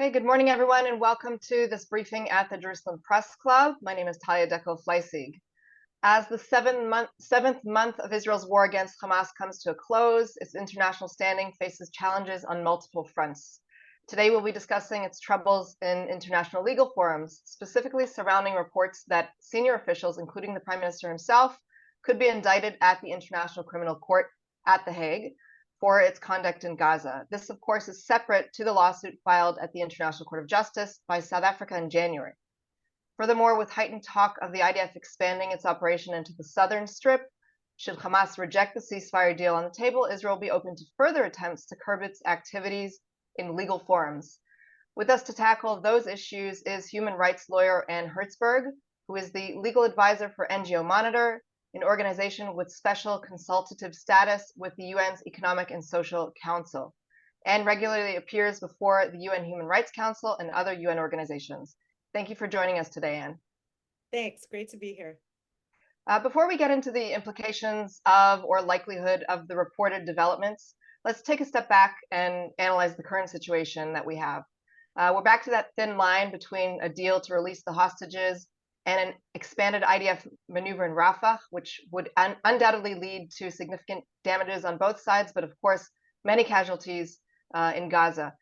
Okay, good morning, everyone, and welcome to this briefing at the Jerusalem Press Club. My name is Talia Dekel-Fleissig. As the seventh month of Israel's war against Hamas comes to a close, its international standing faces challenges on multiple fronts. Today, we'll be discussing its troubles in international legal forums, specifically surrounding reports that senior officials, including the Prime Minister himself, could be indicted at the International Criminal Court at The Hague for its conduct in Gaza. This, of course, is separate to the lawsuit filed at the International Court of Justice by South Africa in January. Furthermore, with heightened talk of the IDF expanding its operation into the southern strip, should Hamas reject the ceasefire deal on the table, Israel will be open to further attempts to curb its activities in legal forums. With us to tackle those issues is human rights lawyer Anne Hertzberg, who is the legal advisor for NGO Monitor, an organization with special consultative status with the UN's Economic and Social Council, and regularly appears before the UN Human Rights Council and other UN organizations. Thank you for joining us today, Anne. Thanks. Great to be here. Before we get into the implications of or likelihood of the reported developments, let's take a step back and analyze the current situation that we have. We're back to that thin line between a deal to release the hostages and an expanded IDF maneuver in Rafah, which would undoubtedly lead to significant damages on both sides, but of course, many casualties in Gaza,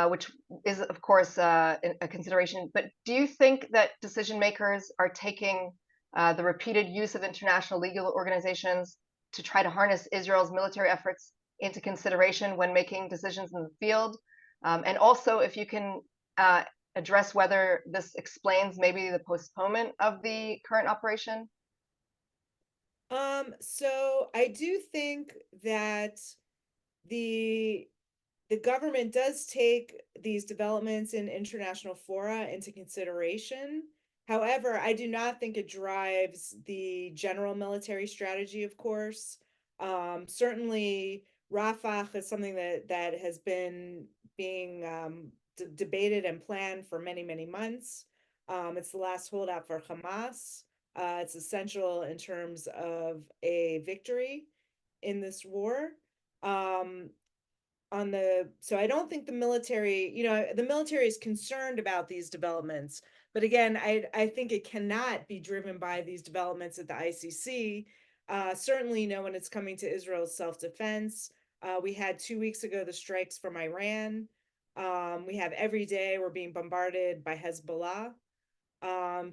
which is, of course, a consideration. But do you think that decision makers are taking the repeated use of international legal organizations to try to harness Israel's military efforts into consideration when making decisions in the field? And also, if you can address whether this explains maybe the postponement of the current operation? So I do think that the government does take these developments in international fora into consideration. However, I do not think it drives the general military strategy, of course. Certainly, Rafah is something that has been being debated and planned for many, many months. It's the last holdout for Hamas. It's essential in terms of a victory in this war. So I don't think the military, the military is concerned about these developments. But again, I think it cannot be driven by these developments at the ICC. Certainly, when it's coming to Israel's self-defense. We had 2 weeks ago the strikes from Iran. We have every day we're being bombarded by Hezbollah.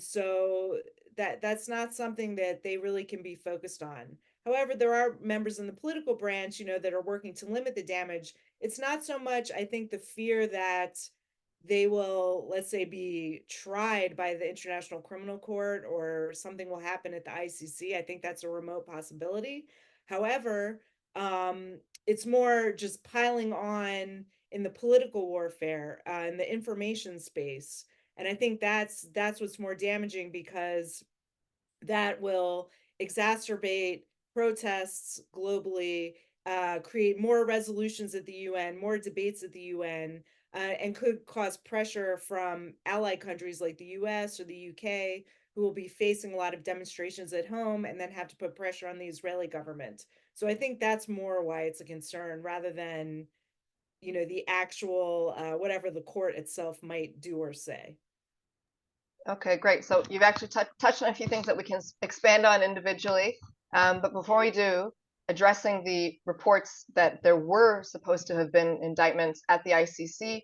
So that's not something that they really can be focused on. However, there are members in the political branch, that are working to limit the damage. It's not so much, I think, the fear that they will, let's say, be tried by the International Criminal Court or something will happen at the ICC. I think that's a remote possibility. However, it's more just piling on in the political warfare, in the information space. And I think that's what's more damaging, because that will exacerbate protests globally, create more resolutions at the UN, more debates at the UN, and could cause pressure from ally countries like the US or the UK, who will be facing a lot of demonstrations at home and then have to put pressure on the Israeli government. So I think that's more why it's a concern, rather than the actual whatever the court itself might do or say. Okay, great. So you've actually touched on a few things that we can expand on individually. But before we do, addressing the reports that there were supposed to have been indictments at the ICC,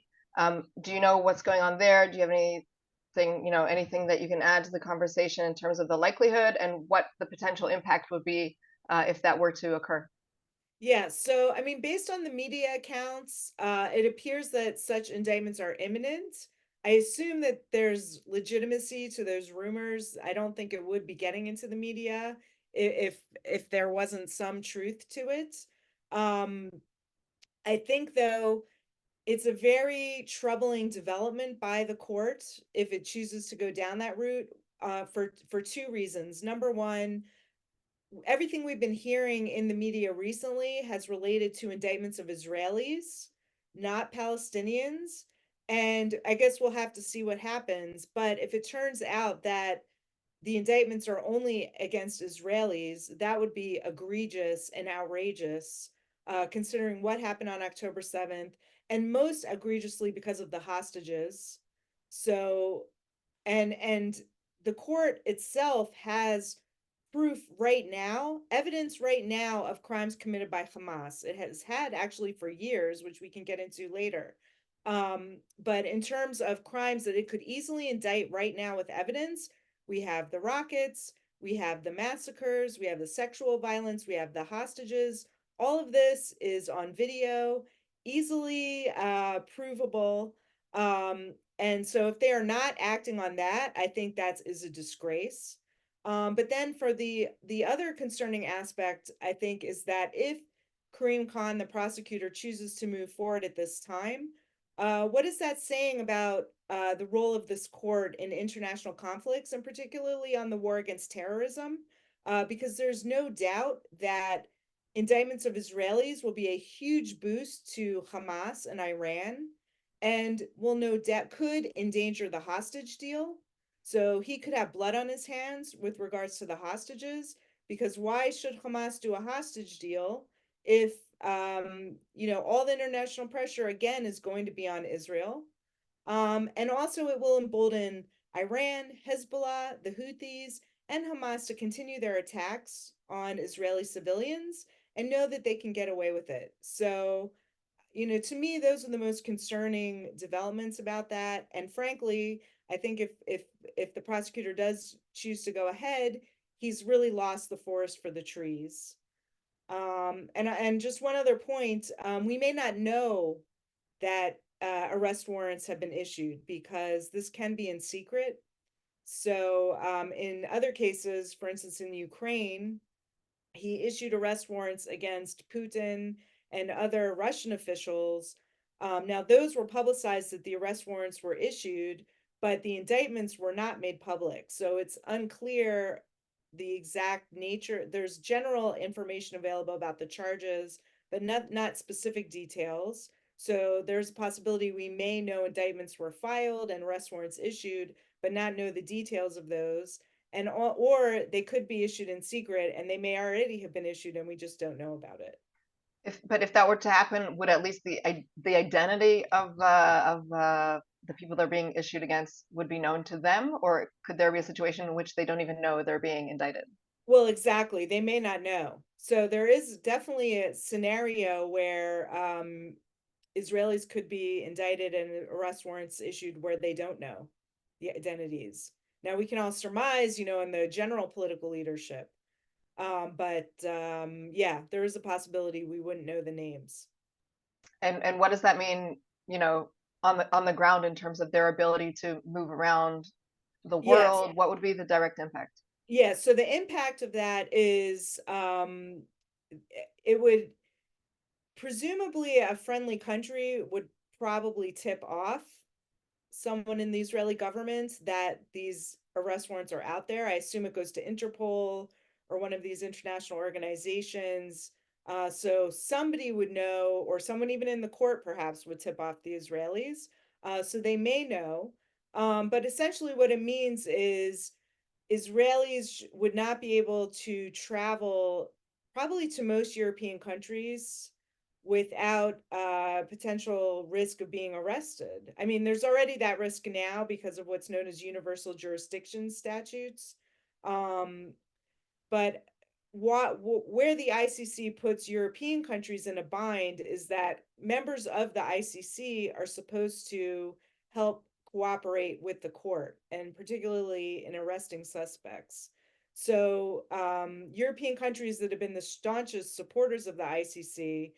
do you know what's going on there? Do you have anything that you can add to the conversation in terms of the likelihood and what the potential impact would be if that were to occur? Yeah, so I mean, based on the media accounts, it appears that such indictments are imminent. I assume that there's legitimacy to those rumors. I don't think it would be getting into the media if there wasn't some truth to it. Um, I think, though, it's a very troubling development by the court if it chooses to go down that route, for two reasons. Number one, everything we've been hearing in the media recently has related to indictments of Israelis, not Palestinians. And I guess we'll have to see what happens. But if it turns out that the indictments are only against Israelis, that would be egregious and outrageous, considering what happened on October 7th and most egregiously because of the hostages. So, and the court itself has proof right now, evidence right now of crimes committed by Hamas. It has had actually for years, which we can get into later. But in terms of crimes that it could easily indict right now with evidence, we have the rockets, we have the massacres, we have the sexual violence, we have the hostages. All of this is on video, easily provable. And so if they are not acting on that, I think that is a disgrace. But then for the other concerning aspect, I think, is that if Kareem Khan, the prosecutor, chooses to move forward at this time, what is that saying about the role of this court in international conflicts, and particularly on the war against terrorism? Because there's no doubt that indictments of Israelis will be a huge boost to Hamas and Iran, and will no doubt could endanger the hostage deal. So he could have blood on his hands with regards to the hostages, because why should Hamas do a hostage deal if all the international pressure again is going to be on Israel? And also it will embolden Iran, Hezbollah, the Houthis, and Hamas to continue their attacks on Israeli civilians and know that they can get away with it. So, to me, those are the most concerning developments about that. And frankly, I think if the prosecutor does choose to go ahead, he's really lost the forest for the trees. And just one other point, we may not know that arrest warrants have been issued because this can be in secret. So in other cases, for instance, in Ukraine, he issued arrest warrants against Putin and other Russian officials. Now, those were publicized that the arrest warrants were issued, but the indictments were not made public. So it's unclear the exact nature. There's general information available about the charges, but not specific details. So there's a possibility we may know indictments were filed and arrest warrants issued, but not know the details of those. And or they could be issued in secret, and they may already have been issued and we just don't know about it. But if that were to happen, would at least the identity of the people they're being issued against would be known to them, or could there be a situation in which they don't even know they're being indicted? Well, exactly. They may not know. So there is definitely a scenario where Israelis could be indicted and arrest warrants issued where they don't know the identities. Now we can all surmise, in the general political leadership. But yeah, there is a possibility we wouldn't know the names. And what does that mean, you know, on the ground in terms of their ability to move around the Yes. world? What would be the direct impact? Yeah. So the impact of that is it would presumably a friendly country would probably tip off someone in the Israeli government that these arrest warrants are out there. I assume it goes to Interpol or one of these international organizations. So somebody would know, or someone even in the court perhaps would tip off the Israelis. So they may know. But essentially, what it means is Israelis would not be able to travel probably to most European countries without potential risk of being arrested. I mean, there's already that risk now because of what's known as universal jurisdiction statutes. Um, but where the ICC puts European countries in a bind is that members of the ICC are supposed to help cooperate with the court, and particularly in arresting suspects. So European countries that have been the staunchest supporters of the ICC,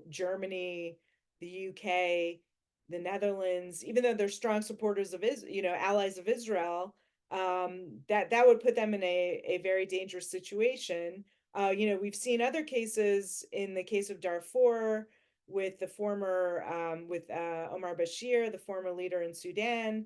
Germany, the UK, the Netherlands, even though they're strong supporters of allies of Israel, that would put them in a very dangerous situation. We've seen other cases in the case of Darfur with the former with Omar Bashir, the former leader in Sudan.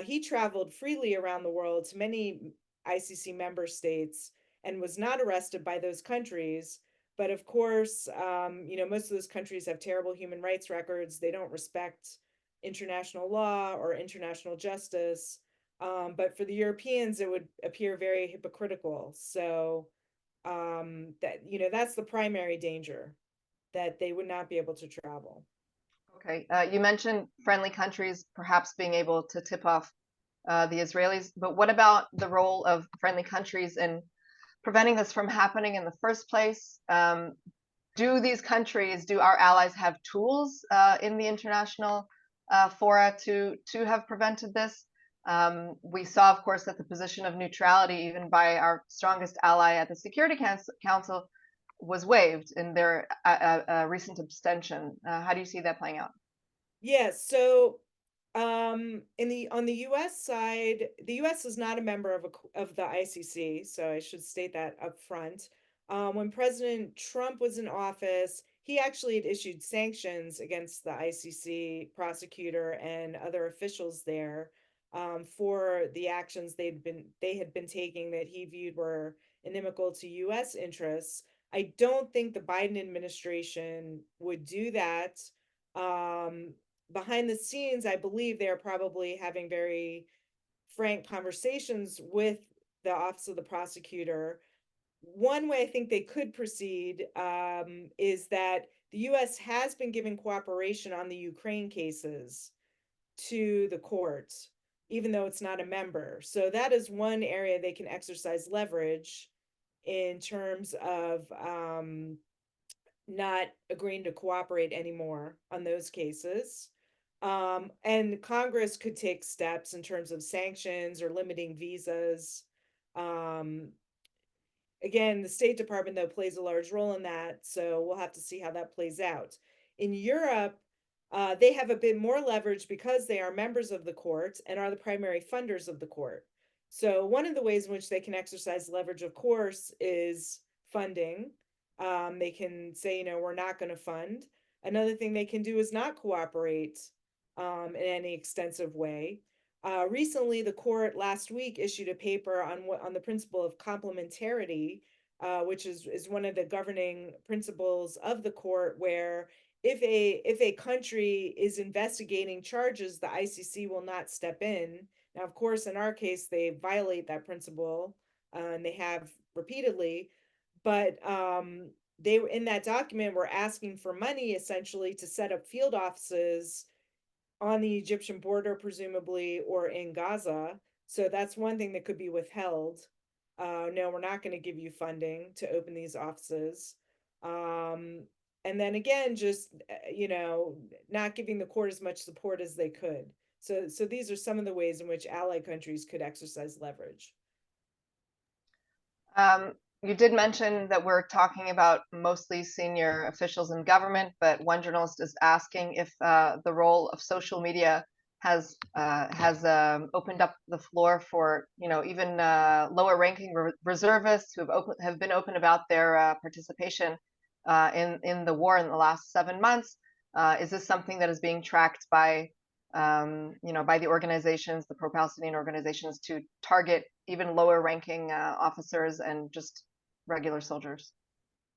He traveled freely around the world to many ICC member states and was not arrested by those countries. But of course, most of those countries have terrible human rights records. They don't respect international law or international justice. But for the Europeans, it would appear very hypocritical. So that's the primary danger, that they would not be able to travel. Okay. You mentioned friendly countries perhaps being able to tip off the Israelis, but what about the role of friendly countries in preventing this from happening in the first place? Do our allies have tools in the international fora to have prevented this? We saw, of course, that the position of neutrality, even by our strongest ally at the Security Council, was waived in their recent abstention. How do you see that playing out? Yeah, so in the on the US side, the US is not a member of the ICC, so I should state that up front. When President Trump was in office, he actually had issued sanctions against the ICC prosecutor and other officials there, for the actions they had been taking that he viewed were inimical to US interests. I don't think the Biden administration would do that. Um, Behind the scenes, I believe they're probably having very frank conversations with the Office of the Prosecutor. One way I think they could proceed, is that the US has been giving cooperation on the Ukraine cases to the court, even though it's not a member. So that is one area they can exercise leverage in terms of not agreeing to cooperate anymore on those cases. And Congress could take steps in terms of sanctions or limiting visas. Um, Again, the State Department, though, plays a large role in that. So we'll have to see how that plays out. In Europe, they have a bit more leverage because they are members of the court and are the primary funders of the court. So one of the ways in which they can exercise leverage, of course, is funding. They can say, we're not going to fund. Another thing they can do is not cooperate in any extensive way. Recently, the court last week issued a paper on the principle of complementarity, which is one of the governing principles of the court, where if a country is investigating charges, the ICC will not step in. Now, of course, in our case, they violate that principle, and they have repeatedly. But they in that document were asking for money essentially to set up field offices on the Egyptian border, presumably, or in Gaza. So that's one thing that could be withheld. No, we're not going to give you funding to open these offices. Um, and then again, just not giving the court as much support as they could. So these are some of the ways in which allied countries could exercise leverage. Um, you did mention that we're talking about mostly senior officials in government, but one journalist is asking if the role of social media has opened up the floor for even lower-ranking reservists who have been open about their participation in the war in the last 7 months. Is this something that is being tracked by the organizations, the pro-Palestinian organizations, to target even lower ranking officers and just regular soldiers?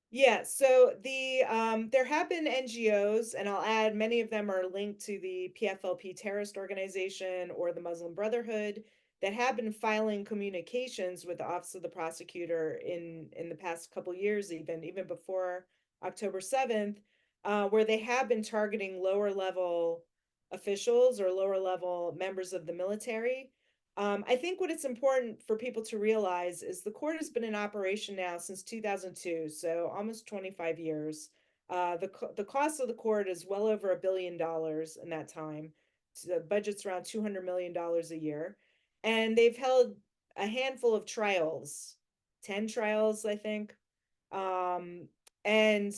Yeah, so there have been NGOs, and I'll add many of them are linked to the PFLP terrorist organization or the Muslim Brotherhood, that have been filing communications with the Office of the Prosecutor in the past couple years, even before October 7th, where they have been targeting lower level officials or lower level members of the military. I think what it's important for people to realize is the court has been in operation now since 2002, so almost 25 years. The cost of the court is well over $1 billion in that time. So the budget's around $200 million a year. And they've held a handful of trials, 10 trials, I think. And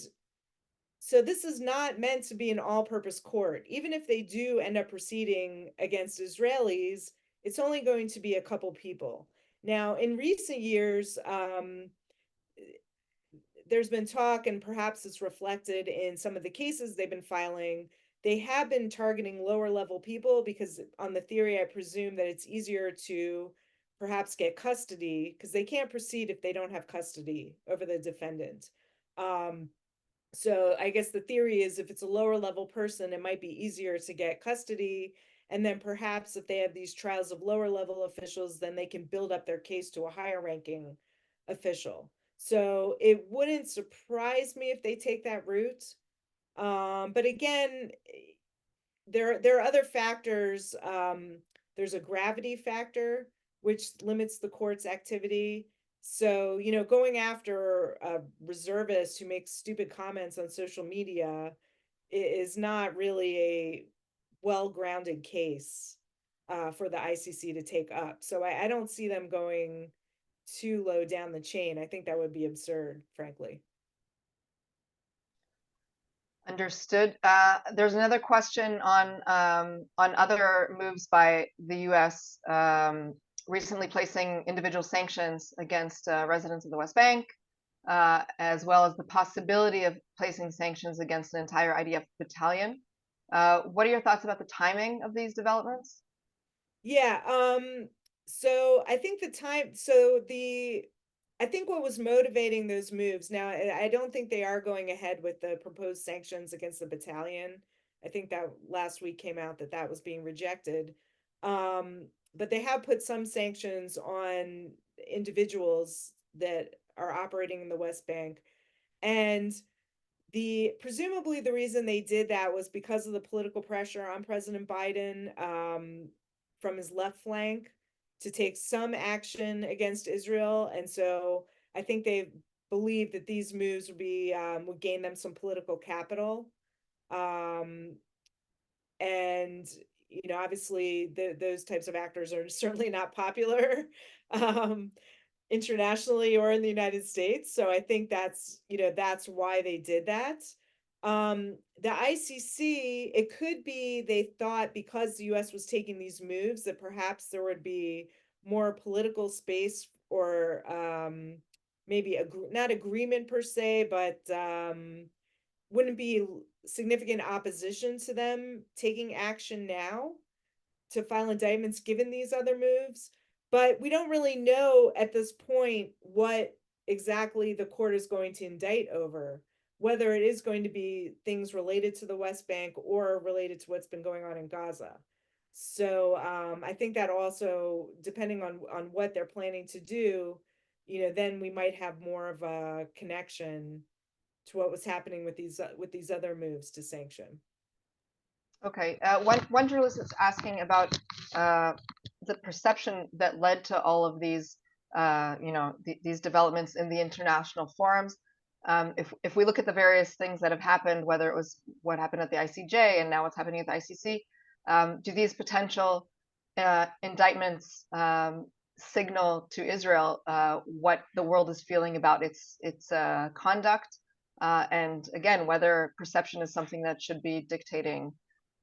so this is not meant to be an all-purpose court. Even if they do end up proceeding against Israelis, it's only going to be a couple people. Now, in recent years, there's been talk, and perhaps it's reflected in some of the cases they've been filing. They have been targeting lower level people because, on the theory, I presume that it's easier to perhaps get custody because they can't proceed if they don't have custody over the defendant. So I guess the theory is if it's a lower level person, it might be easier to get custody. And then perhaps if they have these trials of lower level officials, then they can build up their case to a higher ranking official. So it wouldn't surprise me if they take that route. But again, there are other factors. There's a gravity factor, which limits the court's activity. So, going after a reservist who makes stupid comments on social media is not really a well-grounded case for the ICC to take up. So I don't see them going too low down the chain. I think that would be absurd, frankly. Understood. There's another question on other moves by the U.S. Recently placing individual sanctions against residents of the West Bank, as well as the possibility of placing sanctions against an entire IDF battalion. What are your thoughts about the timing of these developments? Yeah, so I think the time, so the I think what was motivating those moves, now I don't think they are going ahead with the proposed sanctions against the battalion. I think that last week came out that that was being rejected. But they have put some sanctions on individuals that are operating in the West Bank. And the presumably the reason they did that was because of the political pressure on President Biden, from his left flank to take some action against Israel, and so I think they believe that these moves would gain them some political capital, um, and obviously those types of actors are certainly not popular. um, Internationally or in the United States. So I think that's why they did that. The ICC, it could be they thought because the US was taking these moves that perhaps there would be more political space or maybe not agreement per se, but wouldn't be significant opposition to them taking action now to file indictments given these other moves. But we don't really know at this point what exactly the court is going to indict over, whether it is going to be things related to the West Bank or related to what's been going on in Gaza. So I think that also, depending on what they're planning to do, then we might have more of a connection to what was happening with these other moves to sanction. Okay, one journalist is asking about the perception that led to all of these, these developments in the international forums. If we look at the various things that have happened, whether it was what happened at the ICJ and now what's happening at the ICC, do these potential indictments signal to Israel what the world is feeling about its conduct, and again, whether perception is something that should be dictating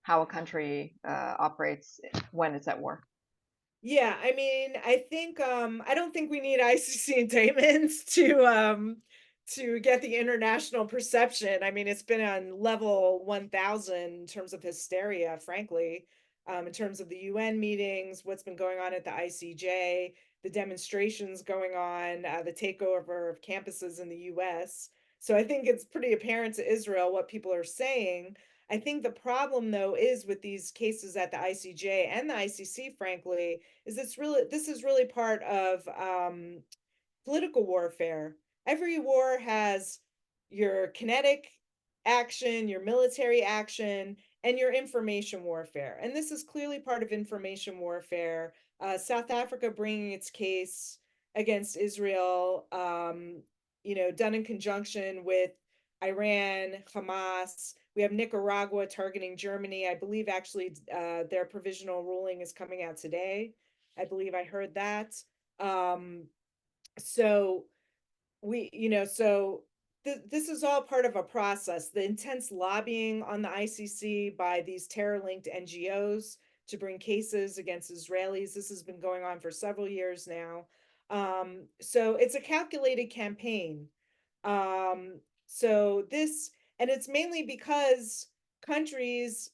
how a country operates when it's at war? Yeah, I mean, I think I don't think we need ICC indictments to get the international perception. I mean, it's been on level 1000 in terms of hysteria, frankly, in terms of the UN meetings, what's been going on at the ICJ, the demonstrations going on, the takeover of campuses in the US. So I think it's pretty apparent to Israel what people are saying. I think the problem, though, is with these cases at the ICJ and the ICC, frankly, is this is really part of political warfare. Every war has your kinetic action, your military action, and your information warfare. And this is clearly part of information warfare. South Africa bringing its case against Israel, done in conjunction with Iran, Hamas. We have Nicaragua targeting Germany. I believe actually their provisional ruling is coming out today. I believe I heard that. Um, so this is all part of a process. The intense lobbying on the ICC by these terror-linked NGOs to bring cases against Israelis. This has been going on for several years now. So it's a calculated campaign. Um, so this, and it's mainly because countries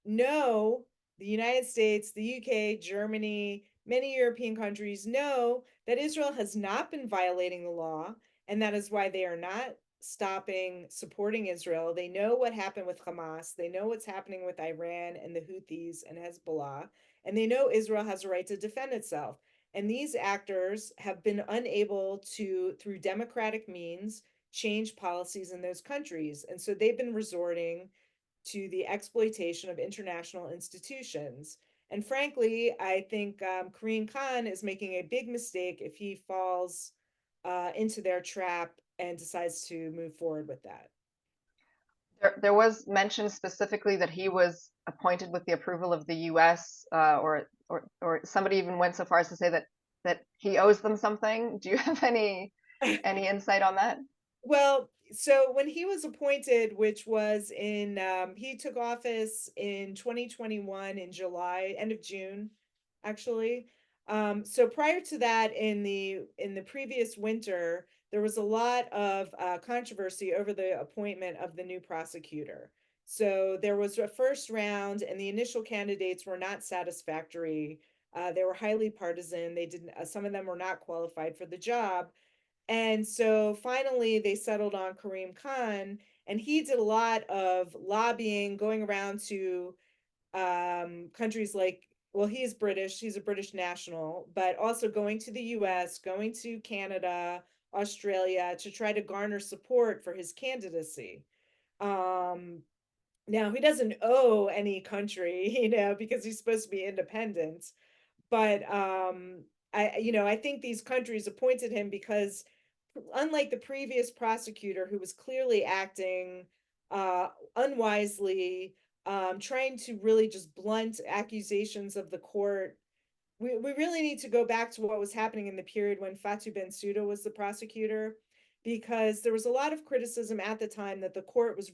know, the United States, the UK, Germany, many European countries know that Israel has not been violating the law, and that is why they are not stopping supporting Israel. They know what happened with Hamas, they know what's happening with Iran and the Houthis and Hezbollah, and they know Israel has a right to defend itself. And these actors have been unable to, through democratic means, change policies in those countries. And so they've been resorting to the exploitation of international institutions. And frankly, I think Karim Khan is making a big mistake if he falls into their trap and decides to move forward with that. There was mention specifically that he was appointed with the approval of the U.S. Or somebody even went so far as to say that he owes them something. Do you have any insight on that? Well, so when he was appointed, which was in, he took office in 2021 in July, end of June, actually. So prior to that, in the previous winter, there was a lot of controversy over the appointment of the new prosecutor. So there was a first round, and the initial candidates were not satisfactory. They were highly partisan. They didn't. Some of them were not qualified for the job. And so finally, they settled on Karim Khan, and he did a lot of lobbying, going around to countries like, well, he's British, he's a British national, but also going to the US, going to Canada, Australia to try to garner support for his candidacy. Um, Now, he doesn't owe any country, because he's supposed to be independent. But I think these countries appointed him because, unlike the previous prosecutor who was clearly acting unwisely, trying to really just blunt accusations of the court, we really need to go back to what was happening in the period when Fatou Bensouda was the prosecutor, because there was a lot of criticism at the time that the court was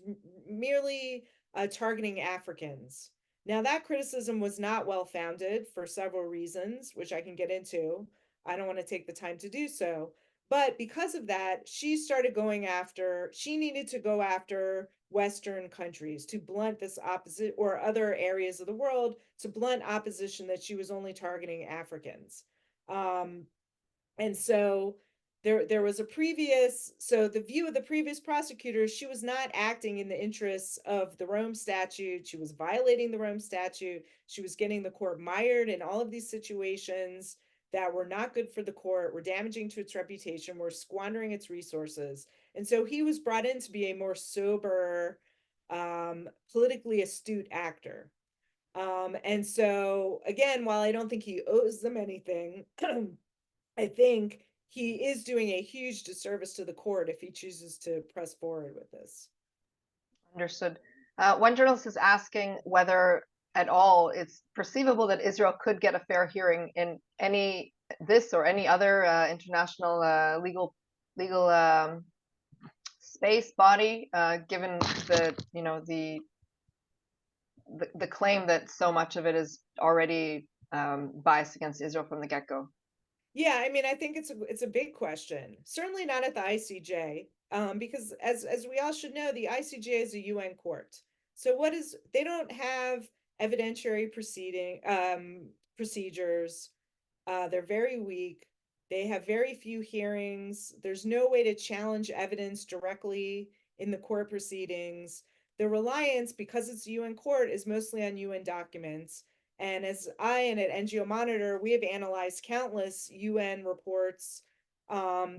merely targeting Africans. Now, that criticism was not well founded for several reasons, which I can get into. I don't want to take the time to do so. But because of that, she needed to go after Western countries to blunt this opposite, or other areas of the world to blunt opposition that she was only targeting Africans. Um, and so there was the view of the previous prosecutor, she was not acting in the interests of the Rome Statute. She was violating the Rome Statute. She was getting the court mired in all of these situations that were not good for the court, were damaging to its reputation, were squandering its resources. And so he was brought in to be a more sober, politically astute actor. And so, again, while I don't think he owes them anything, I think he is doing a huge disservice to the court if he chooses to press forward with this. Understood. One journalist is asking whether at all it's perceivable that Israel could get a fair hearing in this or any other international legal space body, given the claim that so much of it is already biased against Israel from the get-go. Yeah, I mean, I think it's a big question. Certainly not at the ICJ, because as we all should know, the ICJ is a UN court. So they don't have evidentiary procedures. They're very weak. They have very few hearings. There's no way to challenge evidence directly in the court proceedings. The reliance, because it's a UN court, is mostly on UN documents. And as and at NGO Monitor, we have analyzed countless UN reports.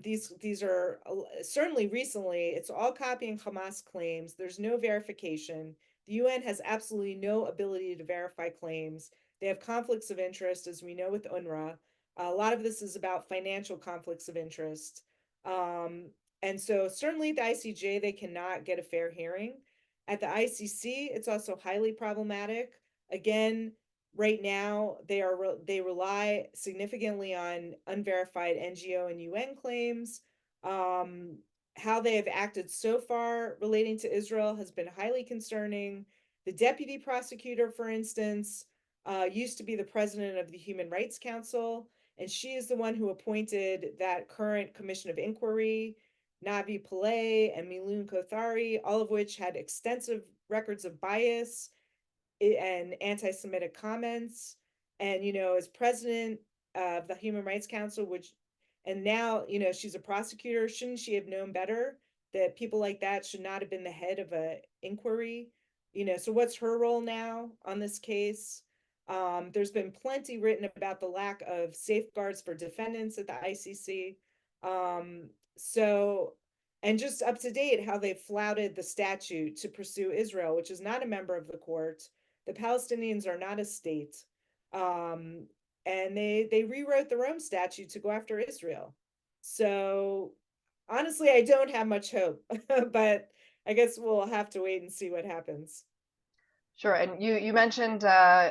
These are certainly recently, it's all copying Hamas claims. There's no verification. The UN has absolutely no ability to verify claims. They have conflicts of interest, as we know with UNRWA. A lot of this is about financial conflicts of interest. And so certainly at the ICJ, they cannot get a fair hearing. At the ICC, it's also highly problematic. Again, right now, they rely significantly on unverified NGO and UN claims. How they have acted so far relating to Israel has been highly concerning. The deputy prosecutor, for instance, used to be the president of the Human Rights Council, and she is the one who appointed that current commission of inquiry, Navi Pillay and Milun Kothari, all of which had extensive records of bias and anti-Semitic comments. And, as president of the Human Rights Council, and now, she's a prosecutor, shouldn't she have known better that people like that should not have been the head of an inquiry? So what's her role now on this case? There's been plenty written about the lack of safeguards for defendants at the ICC. So And just up to date, how they flouted the statute to pursue Israel, which is not a member of the court. The Palestinians are not a state. Um, and they rewrote the Rome Statute to go after Israel. So honestly, I don't have much hope, but I guess we'll have to wait and see what happens. Sure. And you mentioned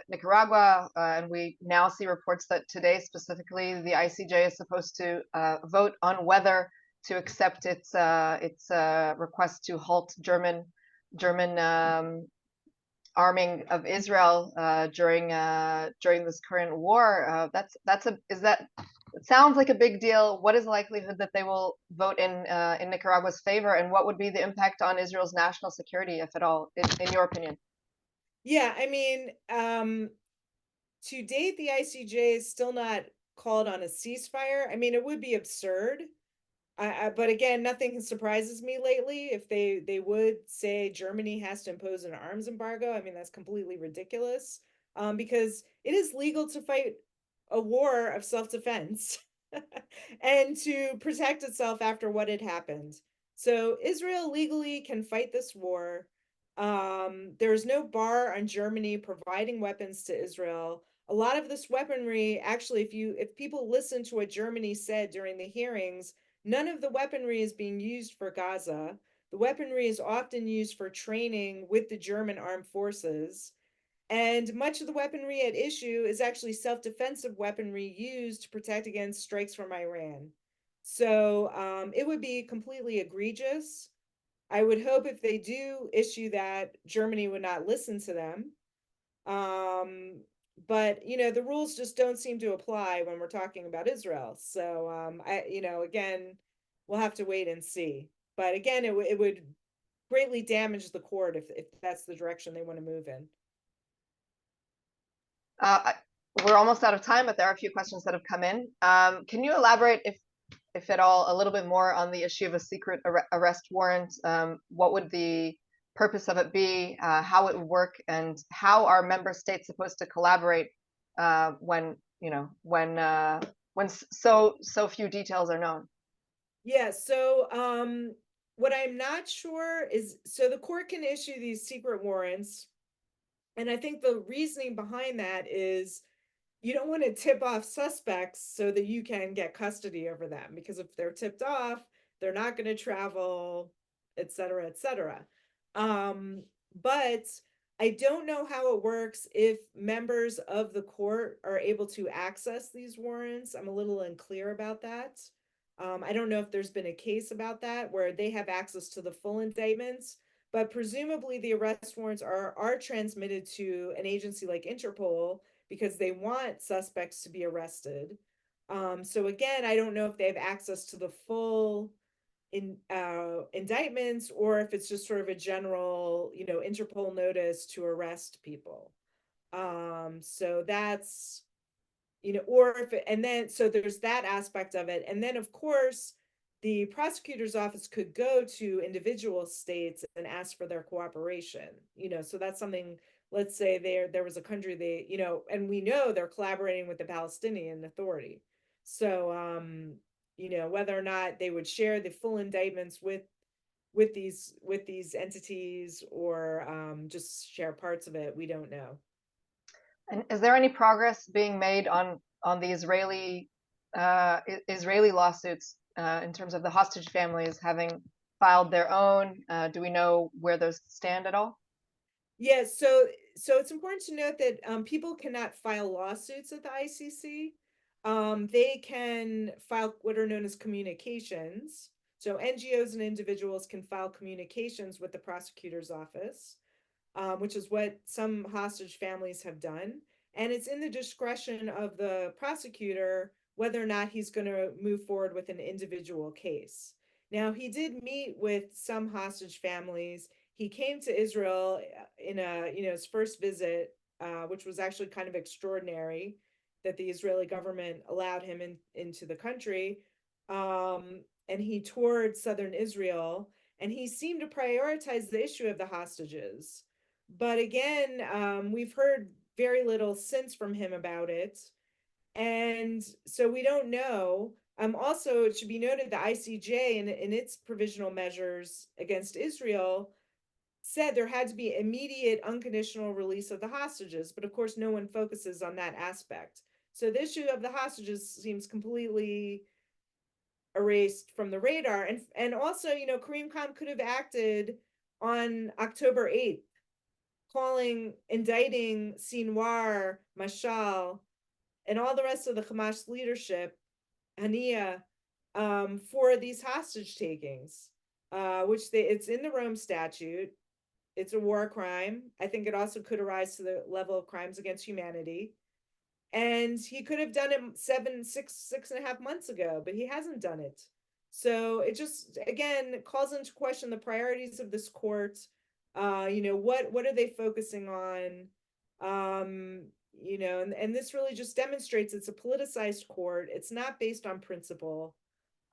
Nicaragua, and we now see reports that today specifically the ICJ is supposed to vote on whether to accept its request to halt German arming of Israel during this current war. That's a is that it sounds like a big deal. What is the likelihood that they will vote in Nicaragua's favor, and what would be the impact on Israel's national security, if at all, in your opinion? Yeah, I mean, to date, the ICJ is still not called on a ceasefire. I mean, it would be absurd. But again, nothing surprises me lately. If they would say Germany has to impose an arms embargo, I mean that's completely ridiculous. Because it is legal to fight a war of self-defense and to protect itself after what had happened. So Israel legally can fight this war. There's no bar on Germany providing weapons to Israel. A lot of this weaponry, actually, if people listen to what Germany said during the hearings, none of the weaponry is being used for Gaza. The weaponry is often used for training with the German armed forces. And much of the weaponry at issue is actually self defensive weaponry used to protect against strikes from Iran. So it would be completely egregious. I would hope if they do issue that, Germany would not listen to them. Um, but the rules just don't seem to apply when we're talking about Israel. So again, we'll have to wait and see. But again, it would greatly damage the court if that's the direction they want to move in. Uh, we're almost out of time, but there are a few questions that have come in. Can you elaborate, if at all, a little bit more on the issue of a secret arrest warrant? What would the purpose of it be? How it would work, and how are member states supposed to collaborate when so few details are known? Yeah, so what I'm not sure is, so the court can issue these secret warrants, and I think the reasoning behind that is you don't want to tip off suspects so that you can get custody over them, because if they're tipped off, they're not going to travel, et cetera, et cetera. But I don't know how it works if members of the court are able to access these warrants. I'm a little unclear about that. I don't know if there's been a case about that where they have access to the full indictments, but presumably the arrest warrants are transmitted to an agency like Interpol because they want suspects to be arrested. So again, I don't know if they have access to the full indictments or if it's just sort of a general, Interpol notice to arrest people. So that's, or if it, and then so there's that aspect of it, and then of course the prosecutor's office could go to individual states and ask for their cooperation. So that's something. Let's say there was a country they, and we know they're collaborating with the Palestinian Authority. So whether or not they would share the full indictments with these entities, or just share parts of it, we don't know. And is there any progress being made on the Israeli lawsuits in terms of the hostage families having filed their own? Do we know where those stand at all? Yeah, so it's important to note that people cannot file lawsuits at the ICC. They can file what are known as communications. So NGOs and individuals can file communications with the prosecutor's office, which is what some hostage families have done. And it's in the discretion of the prosecutor whether or not he's going to move forward with an individual case. Now, he did meet with some hostage families. He came to Israel in his first visit, which was actually kind of extraordinary that the Israeli government allowed him into the country. And he toured southern Israel, and he seemed to prioritize the issue of the hostages. But again, we've heard very little since from him about it. And so we don't know. Also, it should be noted the ICJ in its provisional measures against Israel said there had to be immediate unconditional release of the hostages, but of course no one focuses on that aspect. So the issue of the hostages seems completely erased from the radar. And also, Karim Khan could have acted on October 8th, indicting Sinwar, Mashal, and all the rest of the Hamas leadership, Hania, for these hostage takings, it's in the Rome Statute. It's a war crime. I think it also could arise to the level of crimes against humanity. And he could have done it 6.5 months ago, but he hasn't done it. So it just again calls into question the priorities of this court. What are they focusing on? And this really just demonstrates it's a politicized court. It's not based on principle.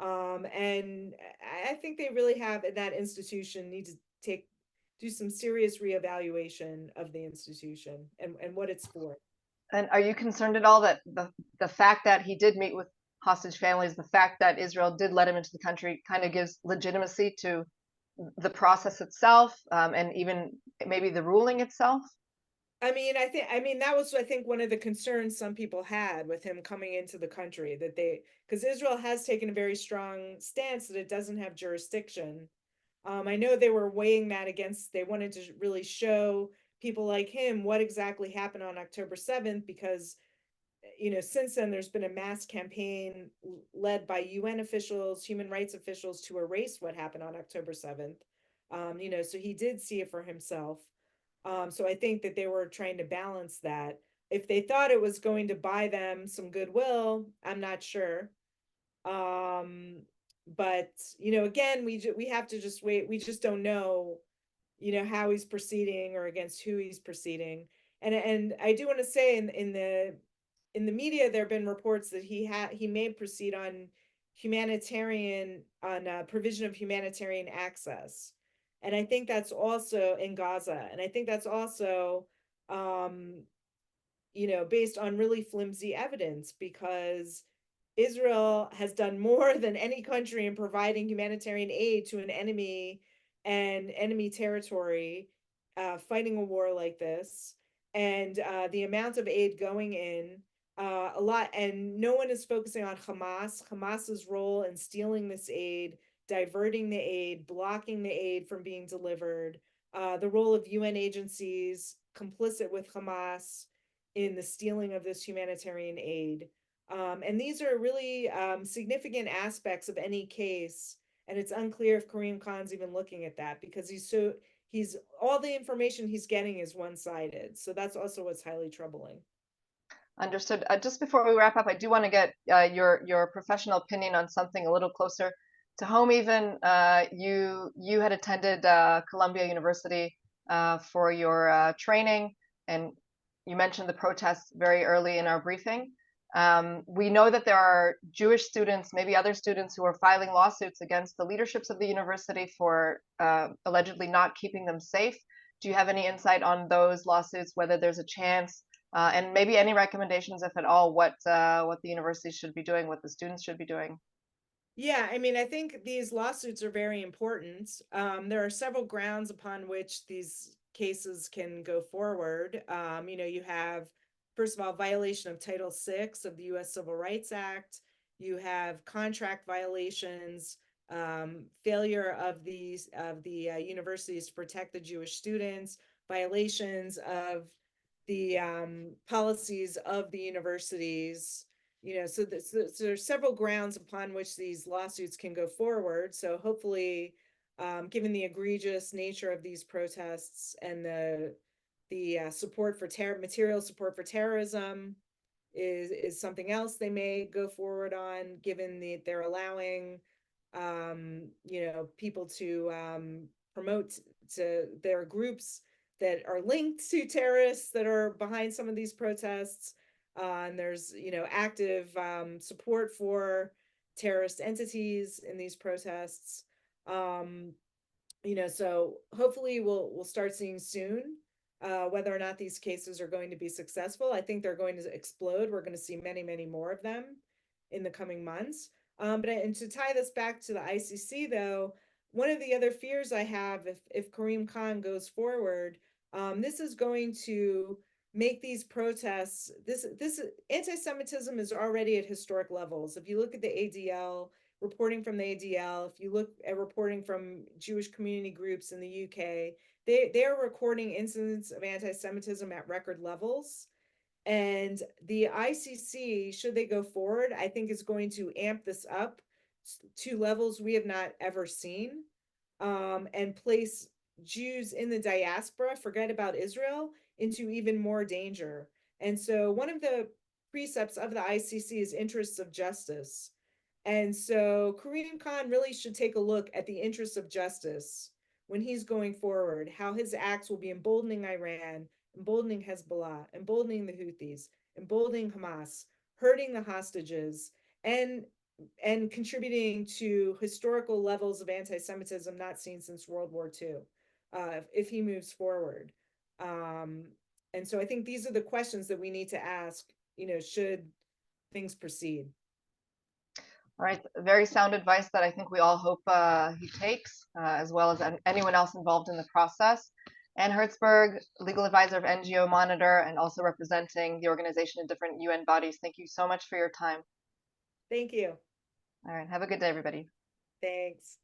And I think they really have in that institution need to do some serious reevaluation of the institution and what it's for. And are you concerned at all that the fact that he did meet with hostage families, the fact that Israel did let him into the country, kind of gives legitimacy to the process itself, and even maybe the ruling itself? I mean, that was, I think, one of the concerns some people had with him coming into the country, because Israel has taken a very strong stance that it doesn't have jurisdiction. I know they were weighing that against, they wanted to really show people like him what exactly happened on October 7th, because, since then there's been a mass campaign led by UN officials, human rights officials to erase what happened on October 7th. So he did see it for himself. So I think that they were trying to balance that. If they thought it was going to buy them some goodwill, I'm not sure. But again, we have to just wait. We just don't know, how he's proceeding or against who he's proceeding. And I do want to say in the media there have been reports that he may proceed on provision of humanitarian access. And I think that's also in Gaza. And I think that's also, based on really flimsy evidence, because Israel has done more than any country in providing humanitarian aid to an enemy and enemy territory, fighting a war like this. And the amount of aid going in, a lot, and no one is focusing on Hamas's role in stealing this aid, diverting the aid, blocking the aid from being delivered, the role of UN agencies complicit with Hamas in the stealing of this humanitarian aid. And these are really significant aspects of any case. And it's unclear if Karim Khan's even looking at that, because he's all the information he's getting is one-sided. So that's also what's highly troubling. Understood. Just before we wrap up, I do want to get your professional opinion on something a little closer to home. Even you had attended Columbia University for your training, and you mentioned the protests very early in our briefing. We know that there are Jewish students, maybe other students, who are filing lawsuits against the leaderships of the university for allegedly not keeping them safe. Do you have any insight on those lawsuits, whether there's a chance, and maybe any recommendations, if at all, what the university should be doing, what the students should be doing? Yeah, I mean, I think these lawsuits are very important. There are several grounds upon which these cases can go forward. You have, first of all, violation of Title VI of the U.S. Civil Rights Act. You have contract violations, failure of the universities to protect the Jewish students, violations of the policies of the universities. So there's several grounds upon which these lawsuits can go forward. So hopefully, given the egregious nature of these protests and the support for material support for terrorism is something else they may go forward on, given they're allowing people to promote to their groups that are linked to terrorists that are behind some of these protests. And there's, active support for terrorist entities in these protests. So hopefully we'll start seeing soon whether or not these cases are going to be successful. I think they're going to explode. We're going to see many, many more of them in the coming months. And to tie this back to the ICC, though, one of the other fears I have if Karim Khan goes forward, this is going to make these protests. This anti-Semitism is already at historic levels. If you look at the ADL reporting from the ADL, if you look at reporting from Jewish community groups in the UK, they are recording incidents of anti-Semitism at record levels. And the ICC, should they go forward, I think is going to amp this up to levels we have not ever seen, and place Jews in the diaspora, forget about Israel, into even more danger. And so one of the precepts of the ICC is interests of justice. And so Karim Khan really should take a look at the interests of justice when he's going forward, how his acts will be emboldening Iran, emboldening Hezbollah, emboldening the Houthis, emboldening Hamas, hurting the hostages, and contributing to historical levels of anti-Semitism not seen since World War II, if he moves forward. And so I think these are the questions that we need to ask, should things proceed. All right, very sound advice that I think we all hope he takes, as well as anyone else involved in the process. Anne Hertzberg, legal advisor of NGO Monitor, and also representing the organization in different UN bodies. Thank you so much for your time. Thank you. All right, have a good day, everybody. Thanks.